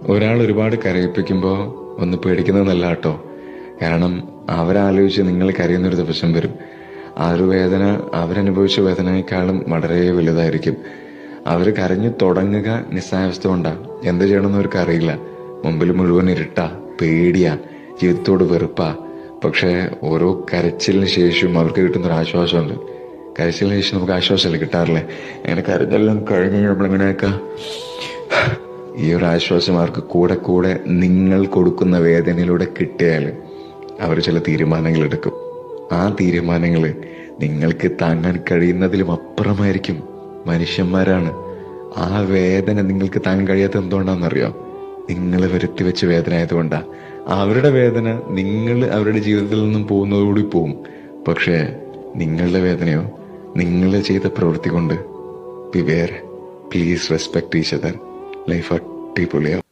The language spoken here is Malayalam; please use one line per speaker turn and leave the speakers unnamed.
ഒരാൾ ഒരുപാട് കരയിപ്പിക്കുമ്പോൾ ഒന്ന് പേടിക്കുന്നതല്ല കേട്ടോ. കാരണം അവരാലോചിച്ച് നിങ്ങൾ കരയുന്നൊരു ദിവസം വരും. ആ ഒരു വേദന അവരനുഭവിച്ച വേദനയെക്കാളും വളരെ വലുതായിരിക്കും. അവർ കരഞ്ഞു തുടങ്ങുക നിസ്സായാവസ്ഥ കൊണ്ടാ. എന്ത് ചെയ്യണമെന്ന് അവർക്ക് അറിയില്ല. മുമ്പിൽ മുഴുവൻ ഇരുട്ടാ, പേടിയാ, ജീവിതത്തോട് വെറുപ്പാ. പക്ഷെ ഓരോ കരച്ചിലിന് ശേഷവും അവർക്ക് കിട്ടുന്നൊരു ആശ്വാസമുണ്ട്. കരച്ചിലിന് ശേഷം നമുക്ക് ആശ്വാസമല്ലേ കിട്ടാറില്ലേ? അങ്ങനെ കരഞ്ഞെല്ലാം കഴിഞ്ഞ് നമ്മളിങ്ങനെയൊക്കെ ഈ ഒരു ആശ്വാസം അവർക്ക് കൂടെ കൂടെ നിങ്ങൾ കൊടുക്കുന്ന വേദനയിലൂടെ കിട്ടിയാൽ അവർ ചില തീരുമാനങ്ങൾ എടുക്കും. ആ തീരുമാനങ്ങൾ നിങ്ങൾക്ക് താങ്ങാൻ കഴിയുന്നതിലും അപ്പുറമായിരിക്കും. മനുഷ്യന്മാരാണ്. ആ വേദന നിങ്ങൾക്ക് താങ്ങാൻ കഴിയാത്ത എന്തുകൊണ്ടാണെന്നറിയോ? നിങ്ങൾ വരുത്തി വെച്ച വേദന ആയതുകൊണ്ടാ. അവരുടെ വേദന നിങ്ങൾ അവരുടെ ജീവിതത്തിൽ നിന്നും പോകുന്നതോടുകൂടി പോവും. പക്ഷേ നിങ്ങളുടെ വേദനയോ നിങ്ങൾ ചെയ്ത പ്രവൃത്തി കൊണ്ട് beware. Please respect each other. Life അടിപൊളിയാവും.